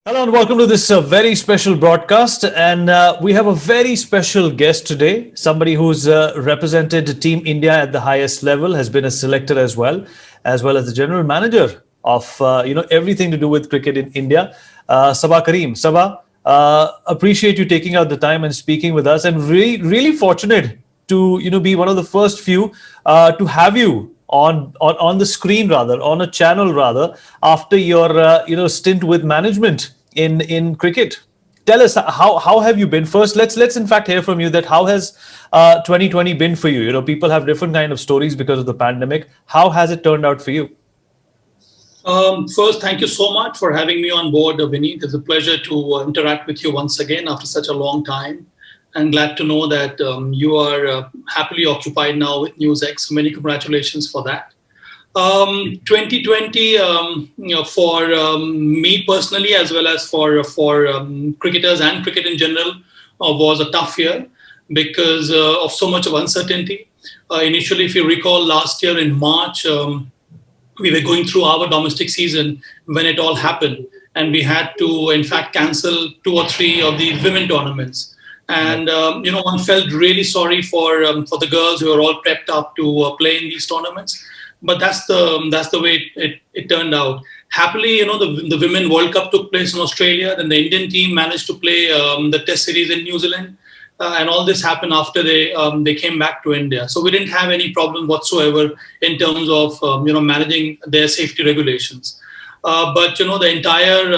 Hello and welcome to this very special broadcast. And we have a very special guest today, somebody who's represented Team India at the highest level, has been a selector as well as the general manager of everything to do with cricket in India. Saba Karim. Saba, appreciate you taking out the time and speaking with us, and really fortunate to be one of the first few to have you on the screen, rather on a channel, rather, after your stint with management in cricket. Tell us, how have you been? First, let's in fact hear from you that how has 2020 been for you? People have different kind of stories because of the pandemic. How has it turned out for you? First, thank you so much for having me on board, Vineet. It's a pleasure to interact with you once again after such a long time. And glad to know that you are happily occupied now with NewsX. So many congratulations for that. 2020, for me personally, as well as for cricketers and cricket in general, was a tough year because of so much of uncertainty. Initially, if you recall, last year in March, we were going through our domestic season when it all happened, and we had to, in fact, cancel two or three of the women tournaments. And one felt really sorry for the girls who are all prepped up to play in these tournaments. But that's the way it turned out. Happily, the Women World Cup took place in Australia. Then the Indian team managed to play the Test series in New Zealand, and all this happened after they came back to India. So we didn't have any problem whatsoever in terms of managing their safety regulations. But the entire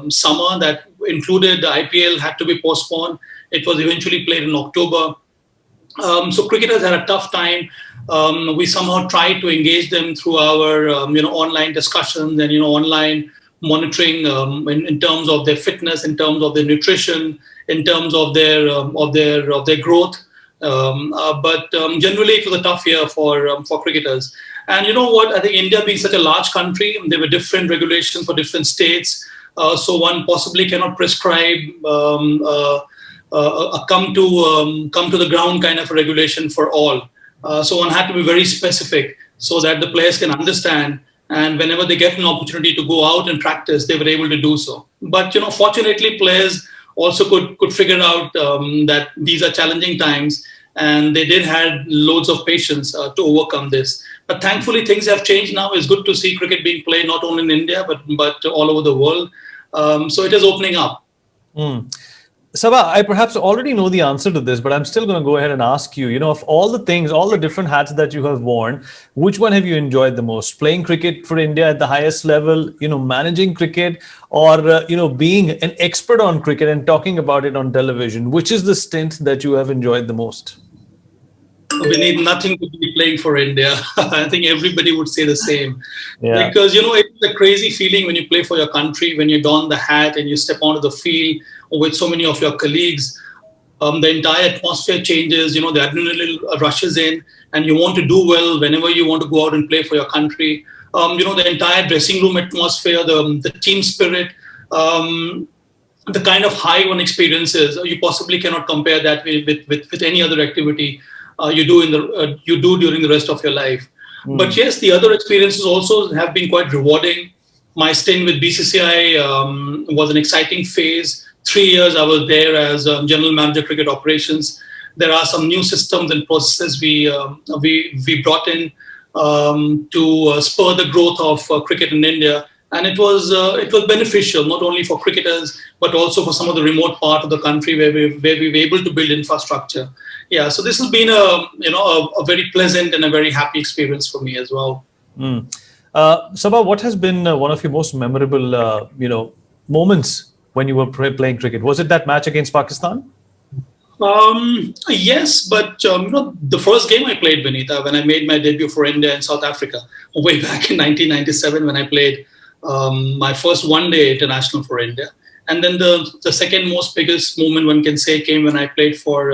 summer that included the IPL had to be postponed. It was eventually played in October. So cricketers had a tough time. We somehow tried to engage them through our online discussions and online monitoring in terms of their fitness, in terms of their nutrition, in terms of their growth. But generally, it was a tough year for cricketers. And you know what? I think India being such a large country, there were different regulations for different states. So one possibly cannot prescribe a come to the ground kind of regulation for all. So one had to be very specific so that the players can understand. And whenever they get an opportunity to go out and practice, they were able to do so. But fortunately, players also could figure out that these are challenging times, and they did have loads of patience to overcome this. But thankfully, things have changed now. It's good to see cricket being played not only in India but all over the world. So it is opening up. Mm. Saba, I perhaps already know the answer to this, but I'm still going to go ahead and ask you, of all the things, all the different hats that you have worn, which one have you enjoyed the most? Playing cricket for India at the highest level, managing cricket, or, being an expert on cricket and talking about it on television? Which is the stint that you have enjoyed the most? We need nothing to be playing for India. I think everybody would say the same. Yeah. Because, it's a crazy feeling when you play for your country, when you don the hat and you step onto the field with so many of your colleagues. The entire atmosphere changes, the adrenaline rushes in, and you want to do well whenever you want to go out and play for your country. The entire dressing room atmosphere, the team spirit, the kind of high one experiences, you possibly cannot compare that with any other activity you do during the rest of your life. But yes, the other experiences also have been quite rewarding. My stint with BCCI was an exciting phase. 3 years I was there as general manager cricket operations. There are some new systems and processes we brought in to spur the growth of cricket in India. And it was beneficial not only for cricketers but also for some of the remote part of the country where we were able to build infrastructure. Yeah, so this has been a very pleasant and a very happy experience for me as well. Sabah, what has been one of your most memorable moments when you were playing cricket? Was it that match against Pakistan? Yes, but the first game I played, Vinita, when I made my debut for India in South Africa, way back in 1997, when I played my first one-day international for India. And then the second most biggest moment one can say came when I played for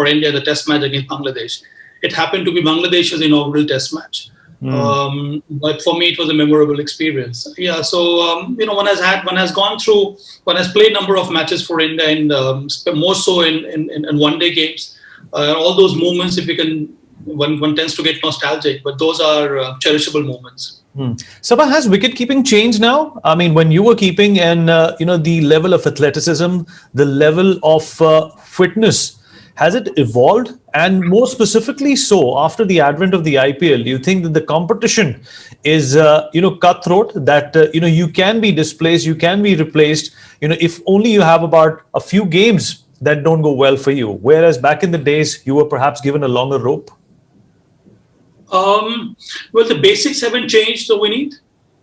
India, the Test match against Bangladesh. It happened to be Bangladesh's inaugural Test match. But for me, it was a memorable experience. Yeah, so one has played a number of matches for India, and more so in one-day games. All those moments, if you can, one tends to get nostalgic, but those are cherishable moments. Sabah, has wicket keeping changed now? I mean, when you were keeping, and the level of athleticism, the level of fitness, has it evolved? And more specifically, so after the advent of the IPL, you think that the competition is cutthroat? That you can be displaced, you can be replaced. If only you have about a few games that don't go well for you. Whereas back in the days, you were perhaps given a longer rope. Well, the basics haven't changed, so we need.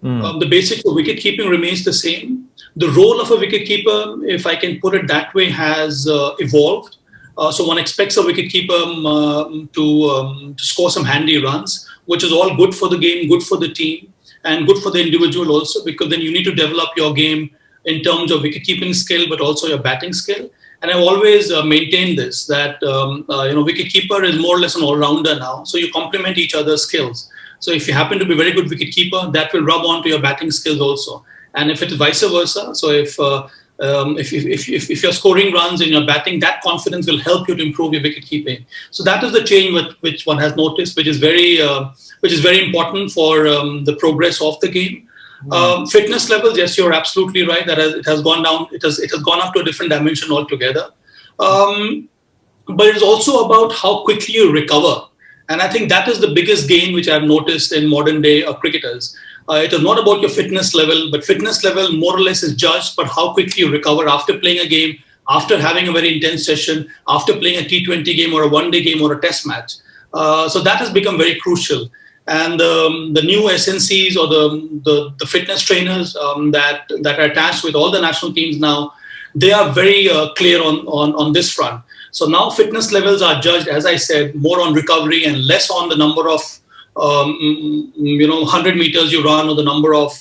The basics of wicket keeping remains the same. The role of a wicket keeper, if I can put it that way, has evolved. So one expects a wicket keeper to score some handy runs, which is all good for the game, good for the team, and good for the individual also, because then you need to develop your game in terms of wicket keeping skill, but also your batting skill. And I've always maintained this, that wicket keeper is more or less an all-rounder now. So you complement each other's skills. So if you happen to be a very good wicket keeper, that will rub onto your batting skills also. And if it is vice versa, so if you're scoring runs in your batting, that confidence will help you to improve your wicket keeping. So that is the change which one has noticed, which is very important for the progress of the game. Fitness levels, yes, you're absolutely right. That it has gone down. It has gone up to a different dimension altogether. But it's also about how quickly you recover. And I think that is the biggest gain which I've noticed in modern day cricketers. It is not about your fitness level, but fitness level more or less is judged by how quickly you recover after playing a game, after having a very intense session, after playing a T20 game or a one-day game or a test match. So that has become very crucial. And the new SNCs or the fitness trainers that are attached with all the national teams now, they are very clear on this front. So now fitness levels are judged, as I said, more on recovery and less on the number of 100 meters you run or the number of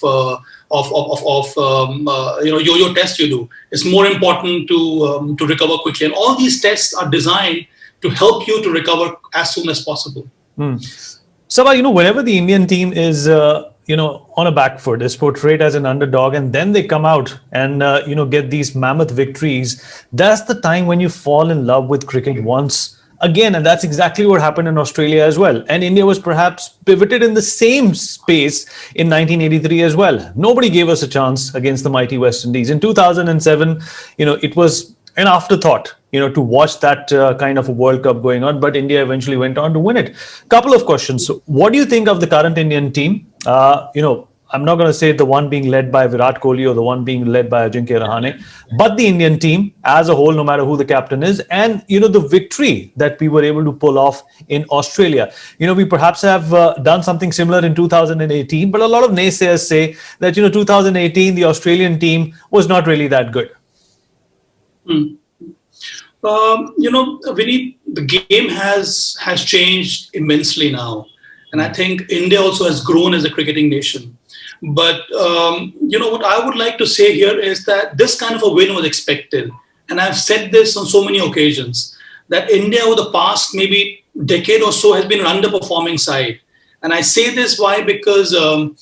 yo-yo tests you do. It's more important to recover quickly, and all these tests are designed to help you to recover as soon as possible. Sabah, whenever the Indian team is, on a back foot, is portrayed as an underdog, and then they come out and, get these mammoth victories, that's the time when you fall in love with cricket once again. And that's exactly what happened in Australia as well. And India was perhaps pivoted in the same space in 1983 as well. Nobody gave us a chance against the mighty West Indies. In 2007, it was an afterthought, to watch that kind of a World Cup going on. But India eventually went on to win it. Couple of questions. So what do you think of the current Indian team? I'm not going to say the one being led by Virat Kohli or the one being led by Ajinkya Rahane, but the Indian team as a whole, no matter who the captain is, and the victory that we were able to pull off in Australia. We perhaps have done something similar in 2018, but a lot of naysayers say that 2018 the Australian team was not really that good. Vinny, the game has changed immensely now, and I think India also has grown as a cricketing nation. But what I would like to say here is that this kind of a win was expected, and I've said this on so many occasions that India over the past maybe decade or so has been an underperforming side. And I say this why? Because the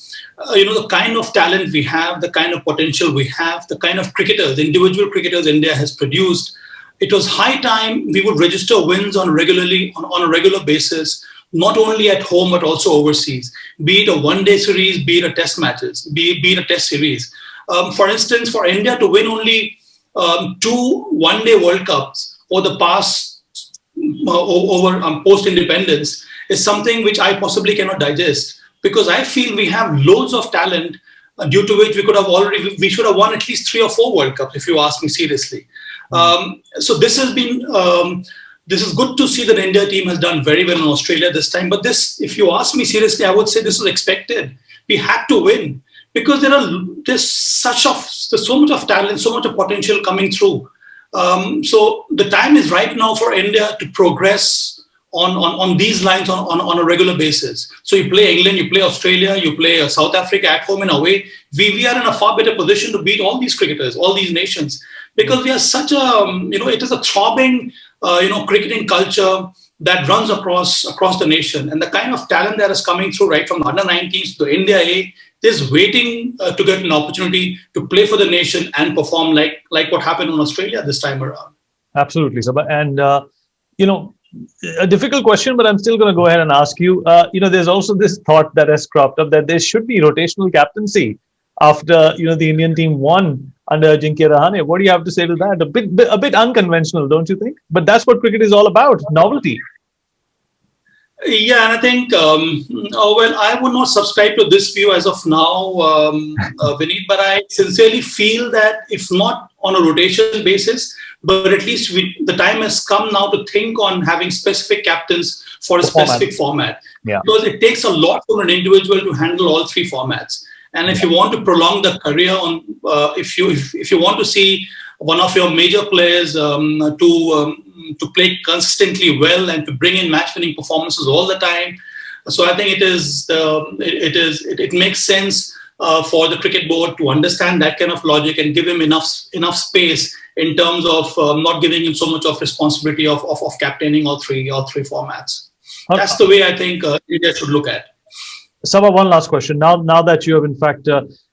kind of talent we have, the kind of potential we have, the kind of cricketers, individual cricketers India has produced, it was high time we would register wins on a regular basis, not only at home but also overseas, be it a one-day series, be it a test matches, be it a test series. For instance, for India to win only 2 one-day World Cups over the past post-independence is something which I possibly cannot digest, because I feel we have loads of talent due to which we should have won at least 3 or 4 World Cups, if you ask me seriously. So this has been. This is good to see that the India team has done very well in Australia this time. But this, if you ask me seriously, I would say this was expected. We had to win because there's so much of talent, so much of potential coming through. So the time is right now for India to progress on these lines on a regular basis. So you play England, you play Australia, you play South Africa at home and away. We are in a far better position to beat all these cricketers, all these nations, because we are such it is a throbbing cricketing culture that runs across the nation, and the kind of talent that is coming through right from the under-19s to India A is waiting to get an opportunity to play for the nation and perform like what happened in Australia this time around. Absolutely, Sabah. And A difficult question, but I'm still going to go ahead and ask you. There's also this thought that has cropped up that there should be rotational captaincy after the Indian team won under Ajinkya Rahane. What do you have to say to that? A bit unconventional, don't you think? But that's what cricket is all about: novelty. Yeah, and I think, well, I would not subscribe to this view as of now, Vineet, but I sincerely feel that if not on a rotation basis, but at least the time has come now to think on having specific captains for a The format. specific format. Yeah. Because it takes a lot for an individual to handle all three formats. And if you want to prolong the career on, if you want to see one of your major players to play consistently well and to bring in match-winning performances all the time, so I think it makes sense for the cricket board to understand that kind of logic and give him enough space in terms of not giving him so much of responsibility of captaining all three formats. That's the way I think India should look at. Saba, one last question. Now that you have in fact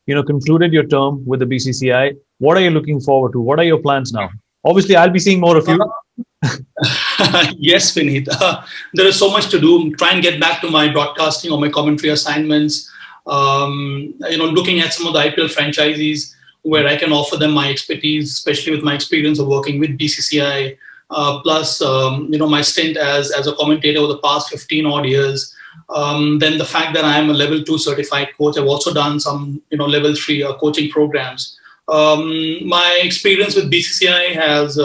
concluded your term with the BCCI, what are you looking forward to? What are your plans now? Obviously, I'll be seeing more of you. Yes, Vineet. There is so much to do. Try and get back to my broadcasting or my commentary assignments. Looking at some of the IPL franchisees where I can offer them my expertise, especially with my experience of working with BCCI. Plus, my stint as a commentator over the past 15 odd years. Then the fact that I am a level 2 certified coach, I've also done some level 3 coaching programs. My experience with BCCI has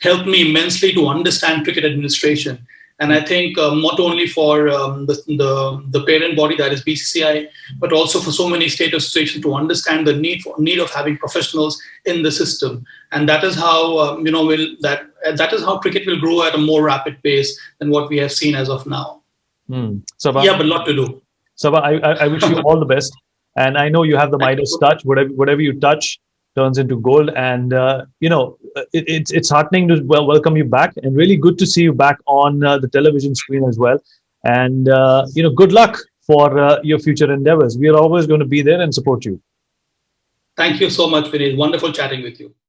helped me immensely to understand cricket administration. And I think not only for the parent body that is BCCI, but also for so many state associations to understand the need of having professionals in the system. And that is how that is how cricket will grow at a more rapid pace than what we have seen as of now. Sabah, Yeah, but a lot to do. Sabah, I wish you all the best. And I know you have the Midas touch. Whatever you touch turns into gold. And, it's heartening to welcome you back and really good to see you back on the television screen as well. And, good luck for your future endeavors. We are always going to be there and support you. Thank you so much, Vinay. Wonderful chatting with you.